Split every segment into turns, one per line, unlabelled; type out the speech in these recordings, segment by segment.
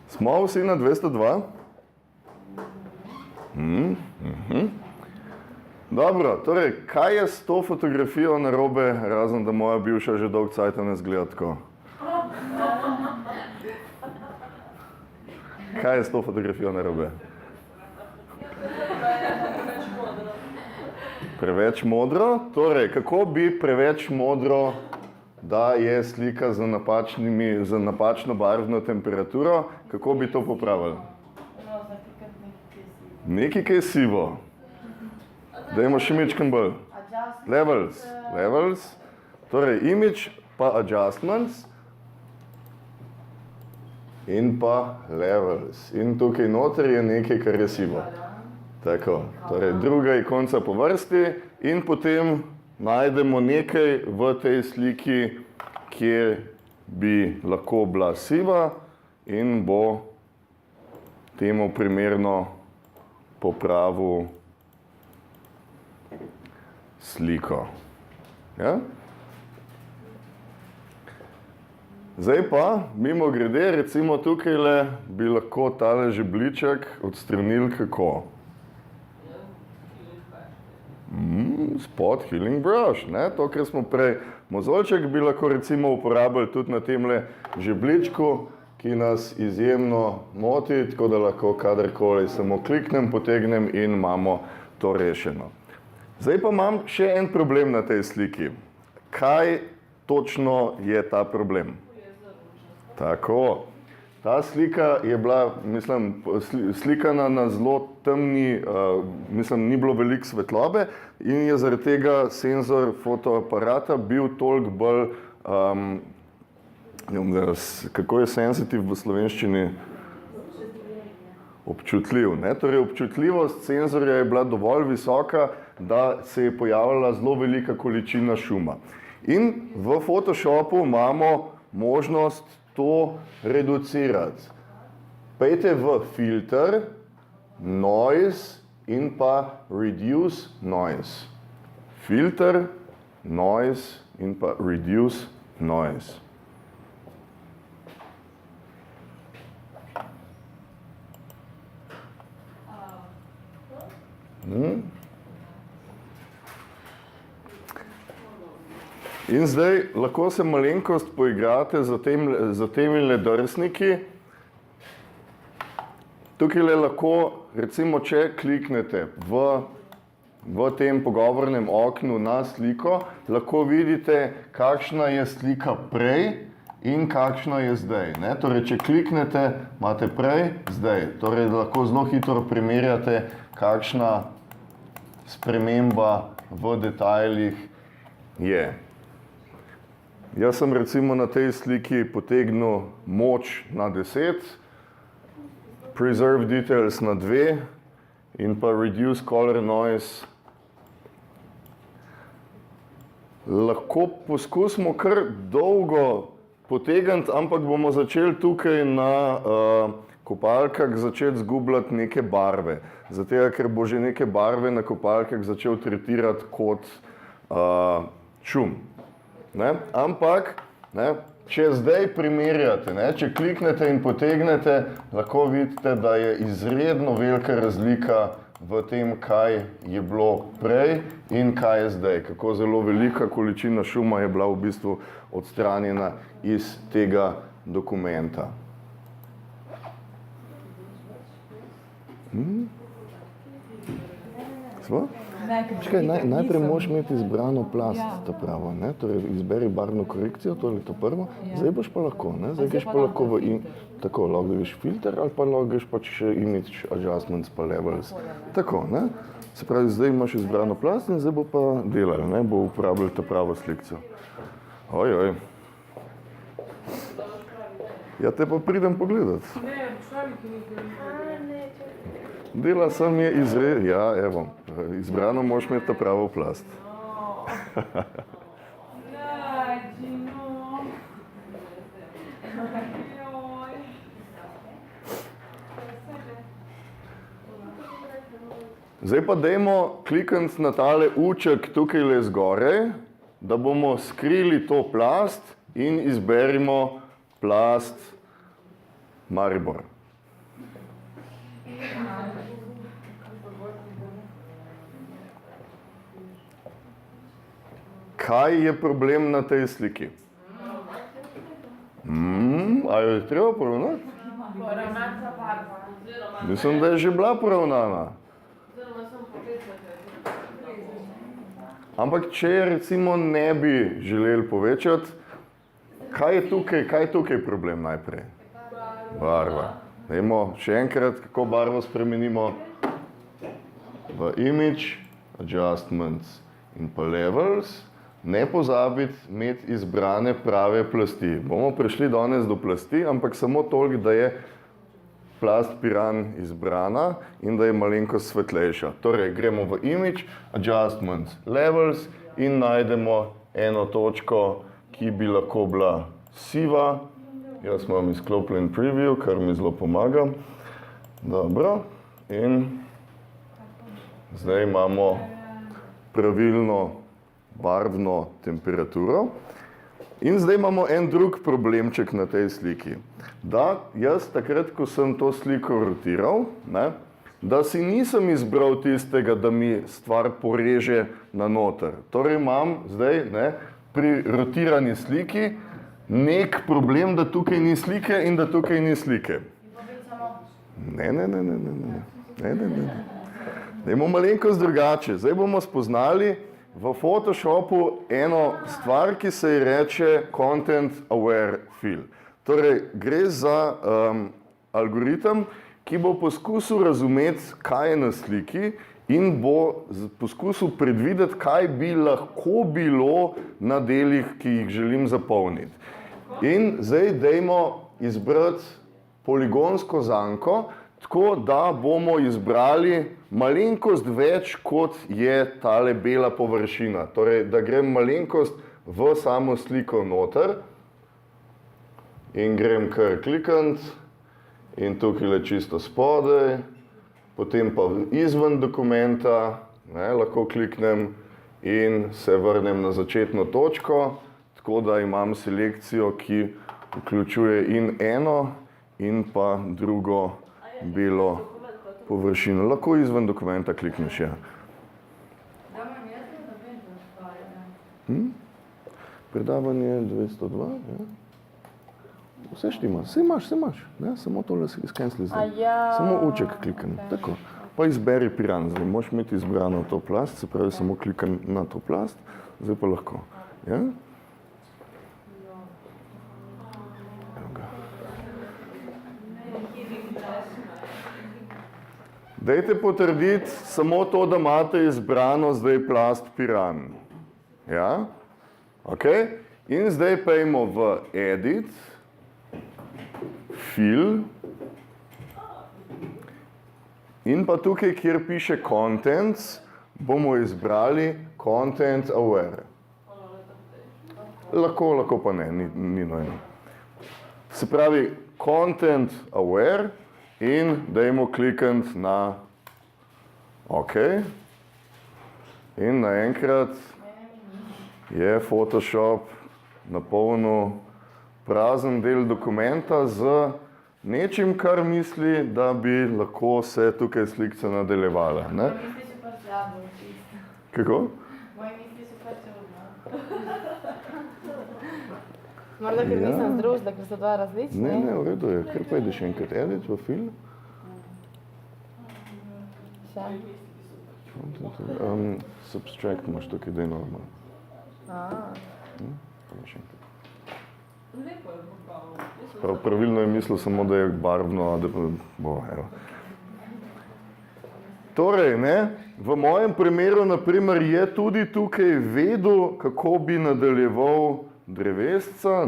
Smo vsi na 202? Dobro, torej, kaj je s to fotografijo narobe, razen da moja bivša že dolgo cajta ne izgleda tako? Kaj je s to fotografijo narobe? Preveč modro? Torej, kako bi preveč modro, da je slika z napačno barvno temperaturo, kako bi to popravili? Nekaj, kaj je sivo. Dajmo še mičken bolj. Levels. Torej, image pa adjustments in pa levels. In tukaj noter je nekaj, kar je sivo. Tako, torej druga ikonca po vrsti in potem najdemo nekaj v tej sliki, kjer bi lahko bila siva in bo temu primerno popravil sliko. Ja? Zdaj pa, mimo grede, recimo tukajle bi lahko tale žebljiček odstranili kako? Spot healing brush, ne? To, kar smo prej. Mozolček bi lahko recimo uporabili tudi na temle žebljičku, ki nas izjemno moti, tako da lahko kadarkoli samo kliknem, potegnem in imamo to rešeno. Zdaj pa imam še en problem na tej sliki. Kaj točno je ta problem? Tako. Ta slika je bila, mislim, slikana na zelo temni, ni bilo veliko svetlobe in je zaradi tega senzor fotoaparata bil toliko bolj, kako je sensitive v slovenščini? Občutljiv. Ne? Torej, občutljivost senzorja je bila dovolj visoka, da se je pojavila zelo velika količina šuma. In v Photoshopu imamo možnost to reducirati. Pejte v filter, noise in pa reduce noise. Filter, noise in pa reduce noise. In zdaj lahko se malenkost poigrate za temi drsniki. Tukaj lahko, recimo, če kliknete v tem pogovornem oknu na sliko, lahko vidite, kakšna je slika prej in kakšna je zdaj. Ne? Torej, če kliknete, imate prej, zdaj. Torej, lahko zelo hitro primerjate, kakšna sprememba v detajlih je. Jaz sem recimo na tej sliki potegnil moč na 10, preserve details na 2 in pa reduce color noise. Lahko poskusimo kar dolgo potegniti, ampak bomo začeli tukaj na kopalkah začeti zgubljati neke barve. Zato, ker bo že neke barve na kopalkah začel tretirati kot šum. Ne? Ampak, ne, če zdaj primerjate, ne, če kliknete in potegnete, lahko vidite, da je izredno velika razlika v tem, kaj je bilo prej in kaj je zdaj. Kako zelo velika količina šuma je bila v bistvu odstranjena iz tega dokumenta. Sva? Čakaj, najprej moraš imeti izbrano plast, ta pravo, ne? Torej, izberi barvno korekcijo, to je to prvo, zdaj boš pa lahko, ne? Zdaj greš pa lahko tako, lahko greš filter ali pa lahko greš pač image adjustments pa levels. Tako, ne? Se pravi, zdaj imaš izbrano plast in zdaj bo pa delal, ne? Bo uporabljal ta pravo slikcijo. Ojoj. Ja, te pa pridem pogledat.
Ne, pošalji, ki ni gledal.
Dela sem je ja, evo, izbrano moraš imeti ta pravo plast. Zdaj pa dajmo klikniti na tale uček tukajle zgoraj, da bomo skrili to plast in izberimo plast Maribor. Kaj je problem na tej sliki? A jo je treba poravnati?
Poravnata barva.
Mislim, da je že bila poravnana. Ampak če recimo ne bi želeli povečati, kaj je tukaj problem najprej? Barva. Dajmo še enkrat, kako barvo spremenimo. V Image, Adjustments in pa Levels. Ne pozabiti imeti izbrane prave plasti. Bomo prišli danes do plasti, ampak samo toliko, da je plast Piran izbrana in da je malenkost svetlejša. Torej, gremo v Image, Adjustments, Levels in najdemo eno točko, ki bi lahko bila siva. Jaz imam izklopljen preview, kar mi zelo pomaga. Dobro. In zdaj imamo pravilno barvno temperaturo. In zdaj imamo en drug problemček na tej sliki. Da jaz takrat, ko sem to sliko rotiral, da si nisem izbral tistega, da mi stvar poreže na noter. Torej imam zdaj pri rotirani sliki nek problem, da tukaj ni slike in da tukaj ni slike. Ne. Dajmo malenkost drugače. Zdaj bomo spoznali v Photoshopu eno stvar, ki se ji reče Content Aware Fill. Torej, gre za algoritem, ki bo poskusil razumeti, kaj je na sliki in bo poskusil predvideti, kaj bi lahko bilo na delih, ki jih želim zapolniti. In zdaj dajmo izbrati poligonsko zanko, tako da bomo izbrali malenkost več, kot je tale bela površina. Torej, da grem malenkost v samo sliko noter in grem kar klikant in tukaj čisto spodaj, potem pa izven dokumenta, lahko kliknem in se vrnem na začetno točko, tako da imam selekcijo, ki vključuje in eno in pa drugo belo površino. Lahko izven dokumenta klikneš, ja. Predavanje 202, ja. Vse štima, vse imaš, samo tole si skenslij zdaj. Samo uček klikam, tako. Pa izberi Piran, zdaj moš imeti izbrano to plast, se pravi samo klikam na to plast, zdaj pa lahko, ja. Dajte potrditi samo to, da imate izbrano zdaj plast Piran. Ja? Ok? In zdaj pejmo v Edit, Fill in pa tukaj, kjer piše Contents, bomo izbrali Content Aware. Lahko pa ne, ni nojno. Se pravi, Content Aware in dajmo klikati na OK. In naenkrat je Photoshop napolnil prazen del dokumenta z nečim, kar misli, da bi lahko se tukaj slikca nadaljevala.
Moje misli so pač slabo, čisto.
Kako?
Moje misli so pač čudno. Morda, ker nisem združila, ker so dva različni.
Ne, v redu je. Kar pa ideš enkrat edit v film?
Še.
Subtract imaš tukaj, da je normalno. Pravilno je mislil samo, da je barvno, da bo, evo. Torej, v mojem primeru, naprimer, je tudi tukaj vedel, kako bi nadaljeval drevesca,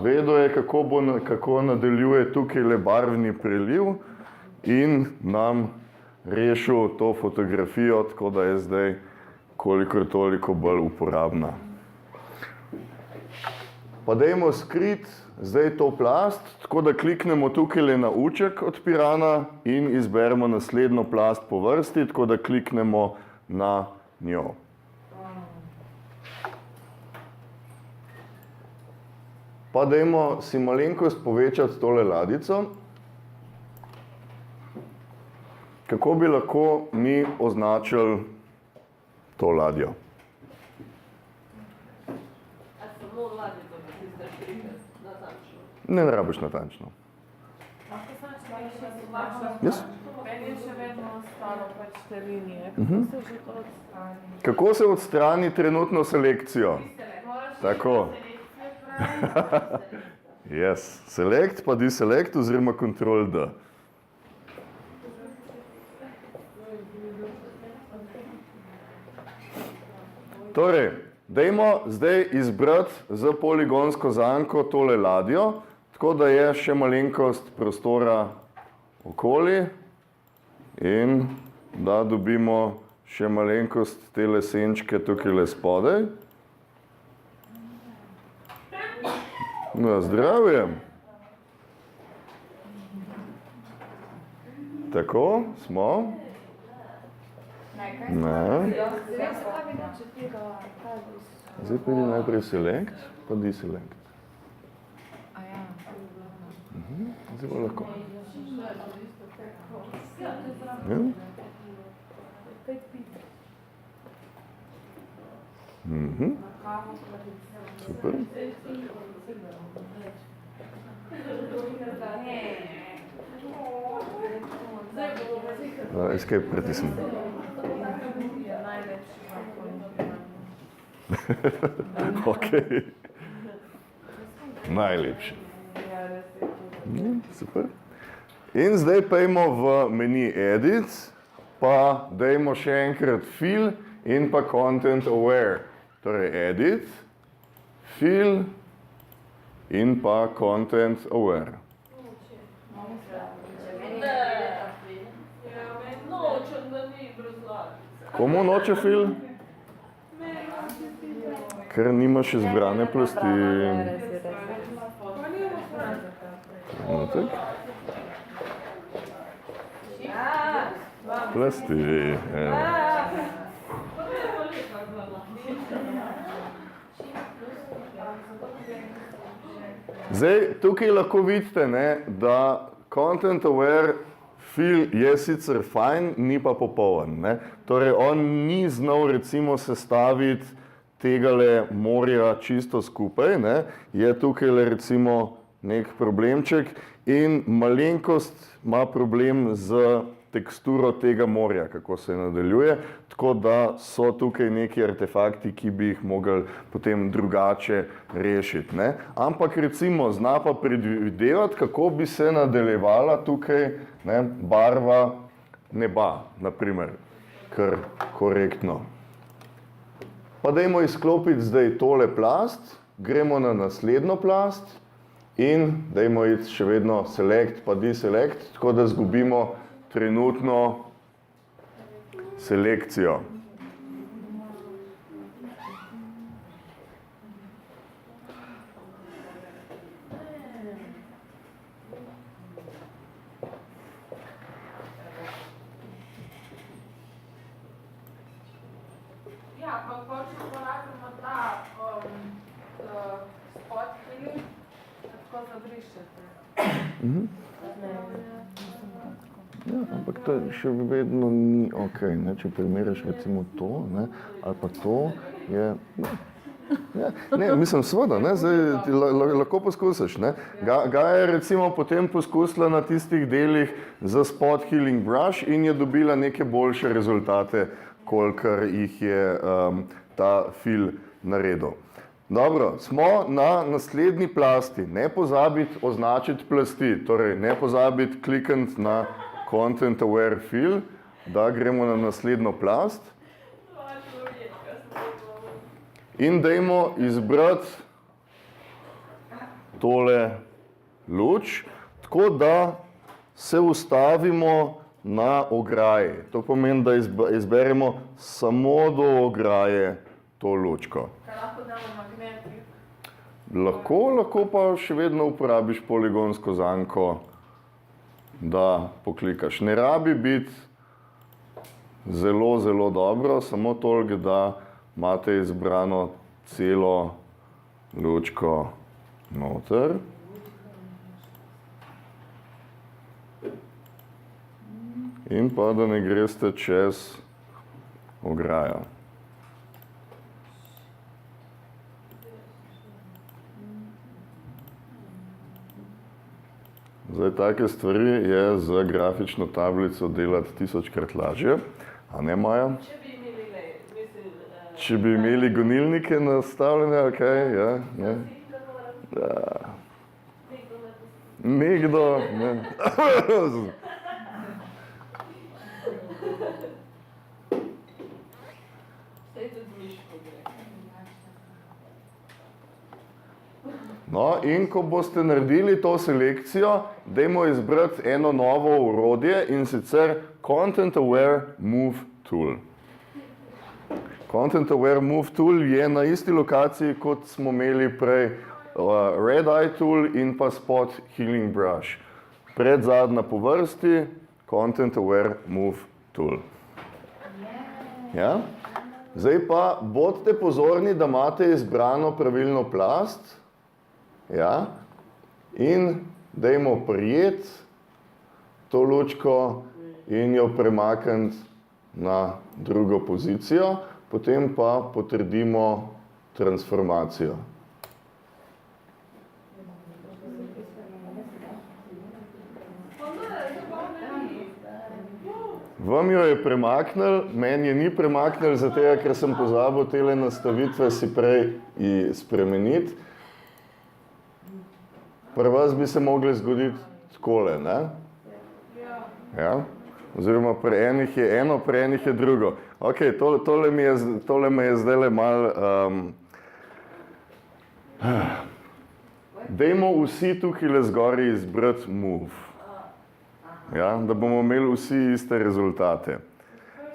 vedel je, kako nadaljuje tukaj le barvni preliv in nam rešil to fotografijo, tako da je zdaj kolikor toliko bolj uporabna. Pa dajmo skriti zdaj to plast, tako da kliknemo tukaj le na uček od Pirana in izberemo naslednjo plast po vrsti, tako da kliknemo na njo. Pa dajmo si malenkost povečati tole ladico. kako bi lahko mi označili to ladjo? Ne rabiš natančno. Yes.
Meni je še vedno ostalo pač te linije. Kako se že to odstrani?
Kako se odstrani trenutno selekcijo? Tako. Yes. Select pa deselect oziroma Ctrl D. Torej, dajmo zdaj izbrati za poligonsko zanko tole ladjo, tako da je še malenkost prostora okoli in da dobimo še malenkost te lesenčke tukaj spodaj. Na zdravje. Tako, smo. Ne. Zdaj pridi najprej select, pa deselect. Zdaj bo lahko. Ja. Super. Escape pritisnem. Okej. Najlepši. Super. In zdaj pojdimo v meni Edit, pa dajmo še enkrat Fill in pa Content Aware. Torej Edit, Fill in pa Content Aware. Komu noče Fill? Ker nimaš izbrane plasti. Plasti, evo. Zdaj, tukaj lahko vidite, ne, da Content Aware Fill je sicer fajn, ni pa popoln. Ne. Torej, on ni znal recimo sestaviti tegale morja čisto skupaj, ne. Je tukaj recimo nek problemček in malenkost ima problem z teksturo tega morja, kako se nadaljuje, tako da so tukaj neki artefakti, ki bi jih mogli potem drugače rešiti. Ne? Ampak recimo zna pa predvidevati, kako bi se nadaljevala tukaj, ne, barva neba, naprimer, kar korektno. Pa dajmo izklopiti zdaj tole plast, gremo na naslednjo plast in dajmo iti še vedno select pa deselect, tako da zgubimo trenutno selekcijo.
Ja, pa če uporabimo ta spot filling, tako zabrišete.
Ja, ampak to še vedno ni ok, ne? Če primeriš recimo to, ne? Ali pa to je... Ja, ne, mislim, seveda, ne? Zdaj, lahko poskusiš. Ne? Gaja je recimo potem poskusila na tistih delih za spot healing brush in je dobila neke boljše rezultate, kolikor jih je ta fill naredil. Dobro, smo na naslednji plasti. Ne pozabiti označiti plasti, torej ne pozabiti klikniti na Content Aware Fill, da gremo na naslednjo plast. In dajmo izbrati tole luč, tako da se ustavimo na ograji. To pomeni, da izberemo samo do ograje to lučko.
Kaj lahko damo magnetnik?
Lahko pa še vedno uporabiš poligonsko zanko, da poklikaš. Ne rabi biti zelo, zelo dobro, samo toliko, da imate izbrano celo lučko noter. in pa da ne greste čez ograjo. Zdaj, take stvari je za grafično tablico delati 1000krat lažje, a ne, Maja? Če bi imeli gonilnike nastavljene, ali kaj, ja, ne? Da. Nekdo, ne. No, in ko boste naredili to selekcijo, dajmo izbrati eno novo orodje, in sicer Content Aware Move Tool. Content Aware Move Tool je na isti lokaciji, kot smo imeli prej Red Eye Tool in pa Spot Healing Brush. Predzadnja po vrsti Content Aware Move Tool. Ja? Zdaj pa bodite pozorni, da imate izbrano pravilno plast. Ja? In dajmo prijeti to lučko in jo premakniti na drugo pozicijo, potem pa potrdimo transformacijo. Vam jo je premaknil, meni je ni premaknil, zato ker sem pozabil tele nastavitve si prej spremeniti. Pri vas bi se mogli zgoditi takole, ne? Ja? Oziroma pri enih je eno, pri enih je drugo. Ok, tole me je zdajle malo... Dajmo vsi tukaj zgori izbrati Move. Ja? Da bomo imeli vsi iste rezultate.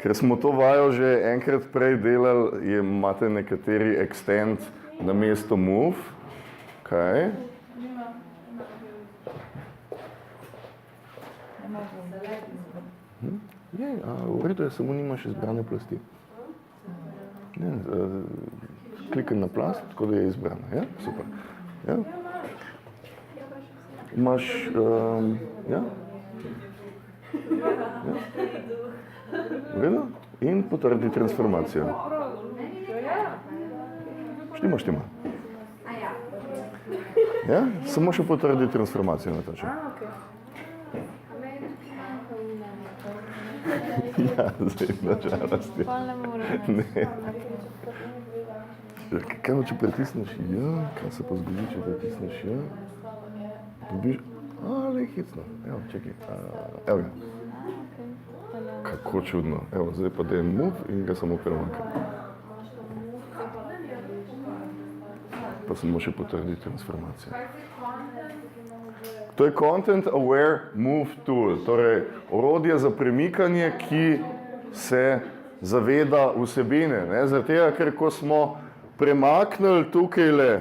Ker smo to vajo že enkrat prej delali, imate nekateri Extend na mesto Move. Okay. V redu je, samo nimaš izbrane plasti. Klikaj na plast, tako da je izbrana. Ja? Super. Ja? Imaš... Ja? Ja? V redu? In potrdi transformacijo. Štima. Ja? Samo še potrdi transformacijo, Nataša. Ja, zdaj na žalosti. Ne. Kaj če pritisneš ja, kaj se pa zgodi, če pritisneš ja? Dobiš, le hecno. Evo, čekaj, evo ga. Kako čudno. Evo, zdaj pa dajem Move in ga samo premakam. Pa samo še potrdi transformacijo. To je Content Aware Move Tool, torej orodje za premikanje, ki se zaveda vsebine. Zaradi tega, ker ko smo premaknili tukajle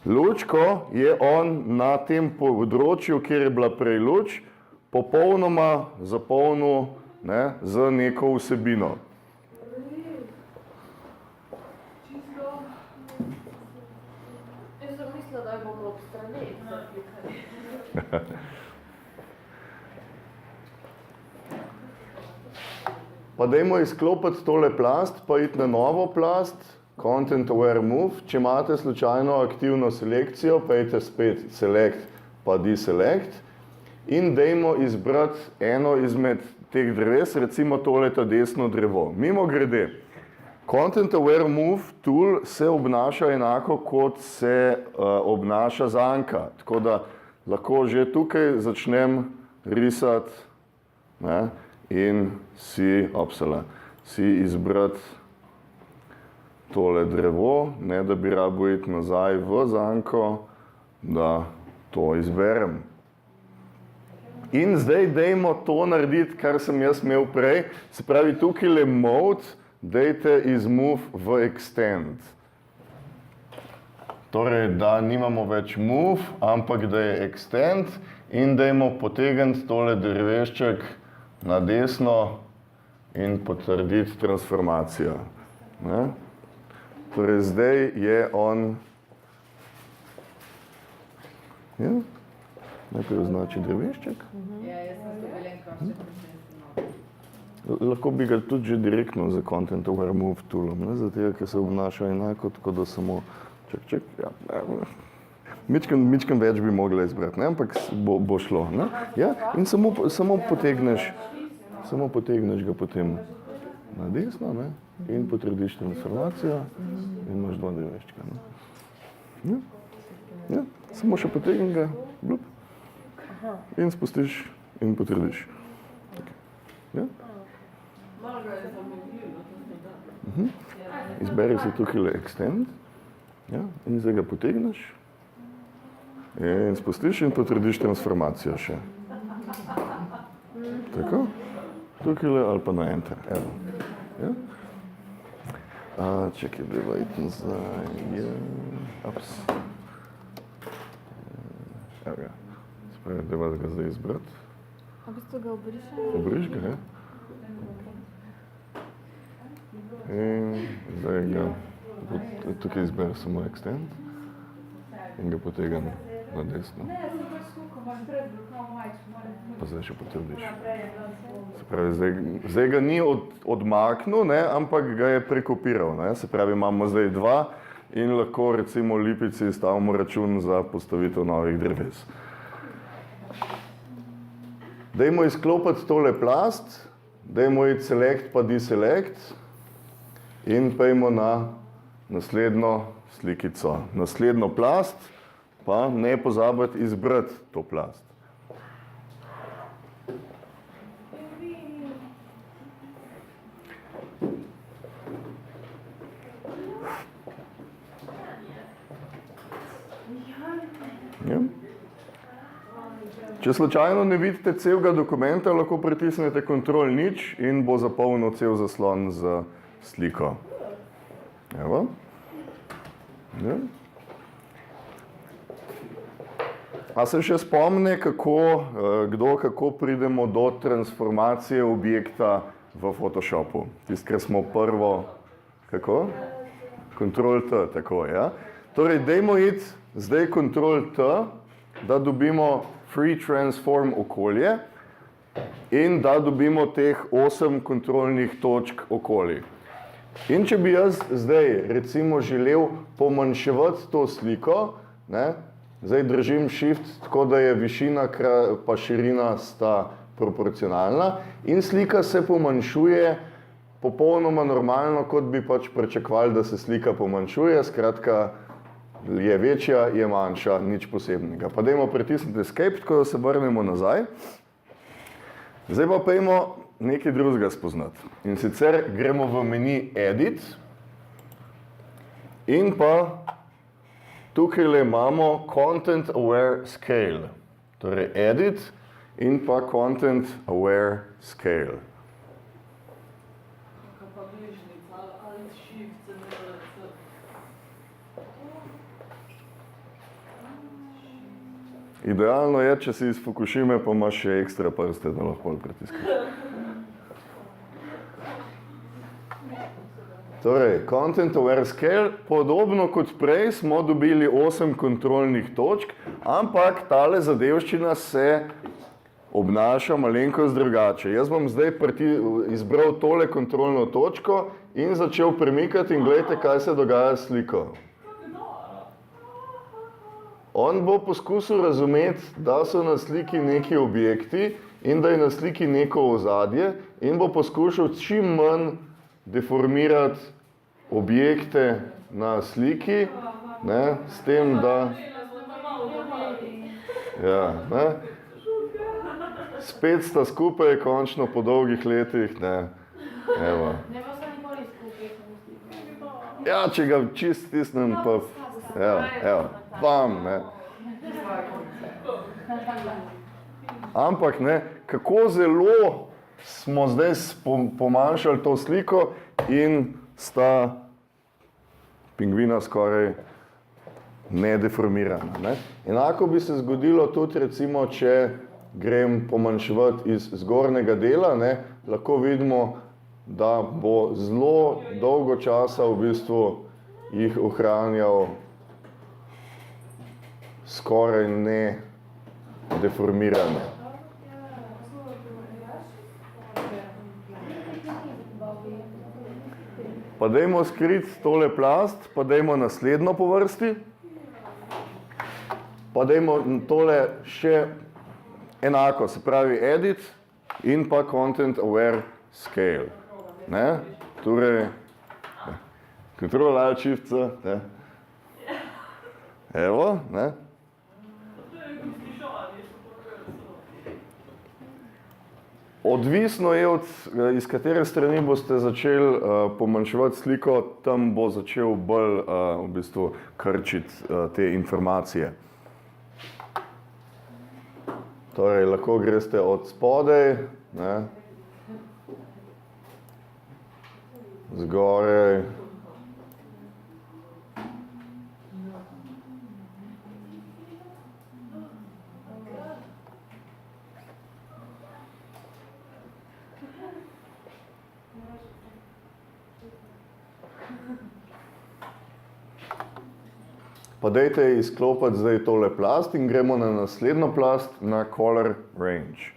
lučko, je on na tem področju, kjer je bila prej luč, popolnoma zapolnil z neko vsebino. Pa dajmo izklopiti tole plast, pa iti na novo plast, Content Aware Move. Če imate slučajno aktivno selekcijo, pa idite spet Select pa Deselect in dajmo izbrati eno izmed teh dreves, recimo tole ta desno drevo. Mimogrede, Content Aware Move Tool se obnaša enako, kot se obnaša zanka. Tako da lahko že tukaj začnem risati in si izbrati tole drevo, ne da bi rabo iti nazaj v zanko, da to izberem. In zdaj dajmo to narediti, kar sem jaz imel prej. Se pravi, tukaj Mode, dajte iz Move v Extend. Torej, da nimamo več Move, ampak da je Extend in dajmo potegniti tole drevešček na desno in potrditi transformacijo. Torej, zdaj je on... Ja, najprej označi drevešček. Lahko bi ga tudi že direktno za Content Aware Move toolom, ne? Zato, ker se obnaša enako, tako da samo ja. Mičken več bi mogla izbrati, ne? Ampak bo šlo. Ne? Ja? In samo potegneš ga potem na desno, ne? In potrediš transformacijo in imaš dva dreveščka. Ja? Ja? Samo še potegni ga, blup, in spustiš in potrediš. Ja? Izberi si tukaj le Extend, ja? In zdaj ga potegneš in spustiš in potrediš transformacijo še. Tako? Tukaj le ali pa na Enter. Evo. Ja? Čekaj, deva iti nazaj. Ja. Ups. Evo ga. Spravi, deva ga zdaj izbrati.
A v bistvu ga obrišem?
Obriš ga, ja. In zdaj ga tukaj izberi samo Extend in ga potegam na desno. Pa zdaj še potrdiš. Se pravi, zdaj ga ni odmaknil, ne, ampak ga je prekopiral. Ne. Se pravi, imamo zdaj dva in lahko recimo Lipici stavimo račun za postavitev novih dreves. Dajmo izklopiti tole plast, dajmo iti Select pa Deselect in pojmo na naslednjo slikico. Naslednjo plast pa ne pozabiti izbrati to plast. Ja. Če slučajno ne vidite celega dokumenta, lahko pritisnete Ctrl-0 in bo zapolnil cel zaslon z sliko. Evo. Ja. A se še spomne, kako pridemo do transformacije objekta v Photoshopu? Tisto, kar smo prvo, kako? Ctrl-T, tako, ja. Torej, dajmo iti zdaj Ctrl-T, da dobimo Free Transform okolje in da dobimo teh 8 kontrolnih točk okolij. In če bi jaz zdaj recimo želel pomanjševati to sliko, ne, zdaj držim Shift tako, da je višina pa širina sta proporcionalna in slika se pomanjšuje popolnoma normalno, kot bi pač pričakovali, da se slika pomanjšuje, skratka je večja, je manjša, nič posebnega. Pa dajmo pritisniti Escape, tako da se vrnemo nazaj. Zdaj pa pojmo nekaj drugega spoznati. In sicer gremo v meni Edit in pa tukaj imamo Content Aware Scale. Torej Edit in pa Content Aware Scale. Idealno je, če si iz Fukushime, pa imaš še ekstra prste, da lahko pritiskaš. Torej, Content Aware Scale, podobno kot prej smo dobili 8 kontrolnih točk, ampak tale zadevščina se obnaša malenkost drugače. Jaz bom zdaj izbral tole kontrolno točko in začel premikati in gledajte, kaj se dogaja s sliko. On bo poskusil razumeti, da so na sliki neki objekti in da je na sliki neko ozadje in bo poskušal čim manj deformirati objekte na sliki, ne, s tem, da ja, ne, spet sta skupaj, končno po dolgih letih, ne, evo. Ja, če ga čist stisnem, pa, evo, bam, ne. Ampak, ne, kako zelo smo zdaj pomanjšali to sliko in sta pingvina skoraj nedeformirana, ne. Enako bi se zgodilo tudi, recimo, če grem pomanjševati iz zgornjega dela, ne, lahko vidimo, da bo zelo dolgo časa v bistvu jih ohranjal skoraj ne deformirane. Pa dajmo skriti tole plast, pa dajmo naslednjo po vrsti. Pa dajmo tole še enako, se pravi edit in pa content aware scale. Ne? Torej, Ctrl Alt Shift C, ne? Evo, ne? Odvisno je iz katere strani boste začeli pomanjševati sliko, tam bo začel bolj v bistvu krčiti te informacije. Torej, lahko greste od spodaj, ne? Zgoraj. Pa dajte izklopiti zdaj tole plast in gremo na naslednjo plast, na color range.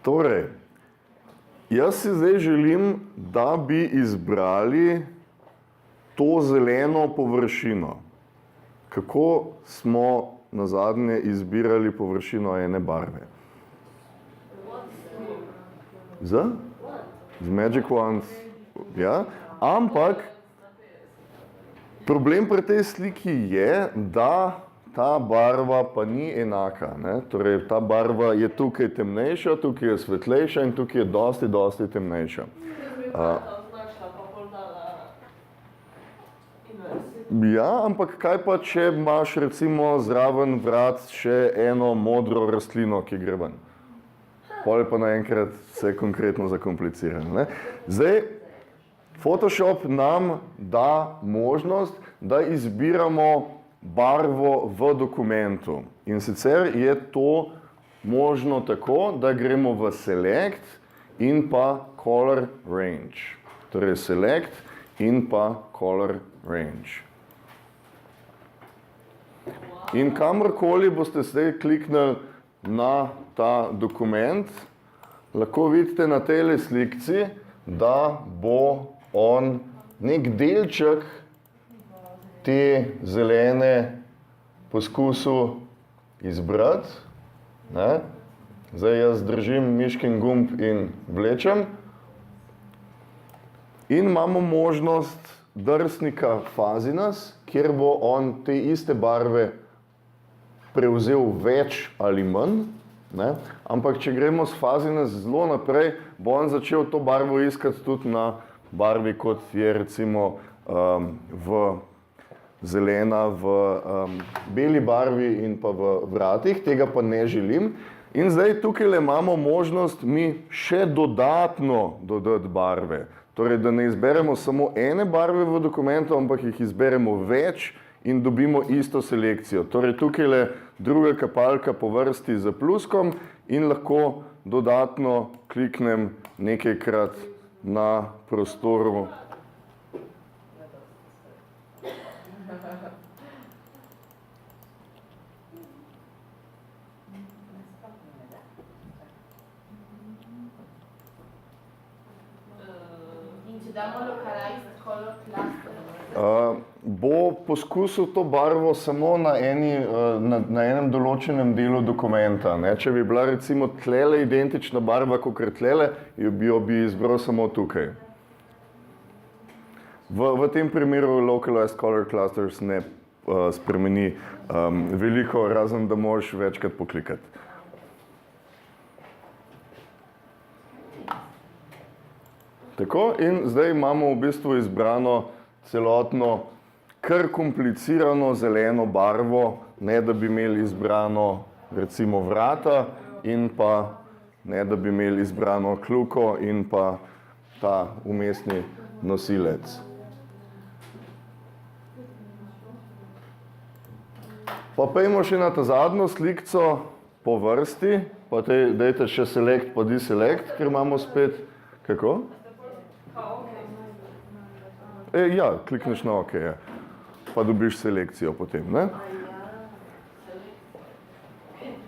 Torej, jaz si zdaj želim, da bi izbrali to zeleno površino. Kako smo nazadnje izbirali površino ene barve? Z Magic Wand. Ja? Ampak problem pri tej sliki je, da ta barva pa ni enaka. Ne? Torej, ta barva je tukaj temnejša, tukaj je svetlejša in tukaj je dosti temnejša. Ja, ampak kaj pa, če imaš recimo zraven vrat še eno modro rastlino, ki gre ven? Pol pa naenkrat vse konkretno zakomplicirano. Ne? Zdaj, Photoshop nam da možnost, da izbiramo barvo v dokumentu. In sicer je to možno tako, da gremo v Select in pa Color Range. Torej Select in pa Color Range. In kamorkoli boste zdaj kliknili na ta dokument, lahko vidite na tej slikci, da bo on nek delček te zelene poskusil izbrati. Ne? Zdaj jaz držim miškin gumb in vlečem. In imamo možnost drsnika Fuzziness, kjer bo on te iste barve prevzel več ali manj. Ne? Ampak če gremo s Fuzziness zelo naprej, bo on začel to barvo iskati tudi na barvi, kot je recimo zelena v beli barvi in pa v vratih, tega pa ne želim. In zdaj tukaj imamo možnost mi še dodatno dodati barve. Torej, da ne izberemo samo ene barve v dokumentu, ampak jih izberemo več in dobimo isto selekcijo. Torej, tukaj druga kapalka po vrsti z pluskom in lahko dodatno kliknem nekajkrat na prostoru. Bo poskusil to barvo samo na enem določenem delu dokumenta. Ne? Če bi bila recimo tlele identična barva kakor tlele, jo bi izbral samo tukaj. V tem primeru Localized Color Clusters ne spremeni veliko, razen da moraš večkrat poklikati. Tako, in zdaj imamo v bistvu izbrano celotno, kar komplicirano zeleno barvo, ne da bi imeli izbrano recimo vrata in pa ne da bi imeli izbrano kljuko in pa ta vmesni nosilec. Pa pojdimo še na ta zadnjo slikco, po vrsti, pa dajte še select pa deselect, ker imamo spet, kako? Ja, klikneš na OK, ja. Pa dobiš selekcijo potem, ne?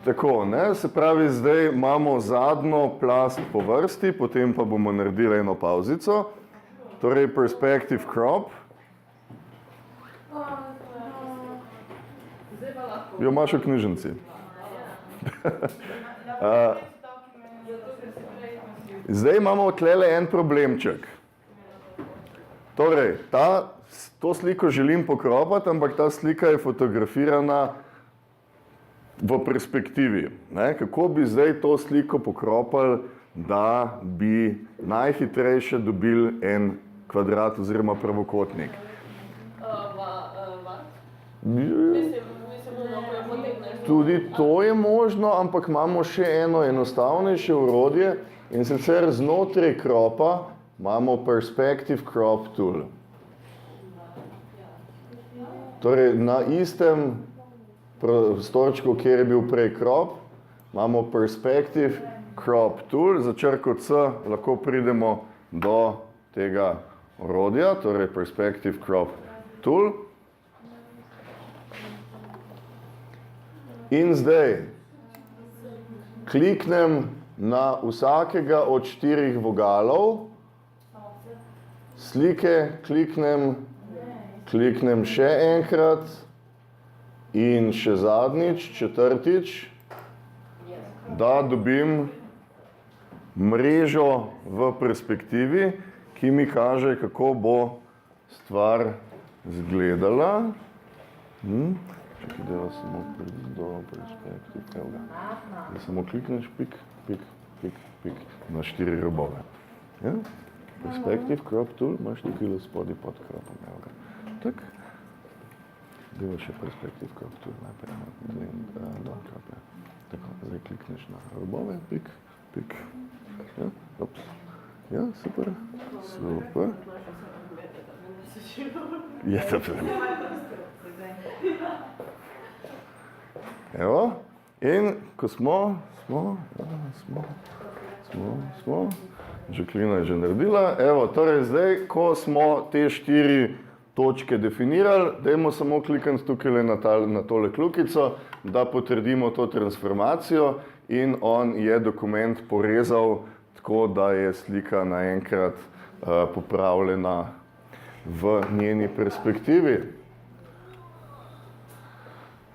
Tako, ne, se pravi, zdaj imamo zadnjo plast po vrsti, potem pa bomo naredili eno pauzico. Torej, perspective crop. Jo imaš v knjižnici. Zdaj imamo tlele en problemček. Torej, to sliko želim pokropati, ampak ta slika je fotografirana v perspektivi. Ne? Kako bi zdaj to sliko pokropali, da bi najhitrejše dobili en kvadrat oziroma pravokotnik? Tudi to je možno, ampak imamo še eno enostavnejše orodje in sicer znotraj kropa imamo Perspective Crop Tool. Torej, na istem prostorčku, kjer je bil prej crop, imamo Perspective Crop Tool. Za črko C lahko pridemo do tega orodja, torej Perspective Crop Tool. In zdaj kliknem na vsakega od 4 vogalov, slike kliknem še enkrat in še zadnjič, četrtič, da dobim mrežo v perspektivi, ki mi kaže, kako bo stvar izgledala. Čekaj, da samo do perspektive, evo ga. Da samo klikneš, pik, pik, pik, pik, na 4 robove. Ja? Perspective Crop Tool, imaš tukaj spodaj pod kropom, evo ga. Tak. Deva še Perspective Crop Tool, najprej do kropa. Tako, zdaj klikneš na robove, pik, pik. Ja, ops. Ja, super, super. Je super. Evo, in ko smo, Jacqueline je že naredila. Evo, torej zdaj, ko smo te 4 točke definirali, dajmo samo klikniti tukaj na tole kljukico, da potrdimo to transformacijo in on je dokument porezal tako, da je slika naenkrat popravljena v njeni perspektivi.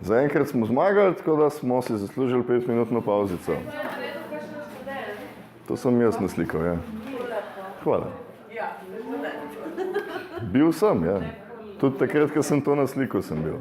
Zaenkrat smo zmagali, tako da smo si zaslužili 5-minutno pauzico. To sem jaz naslikal, ja. Hvala. Bil sem, ja. Tudi takrat, ko sem to naslikal, sem bil.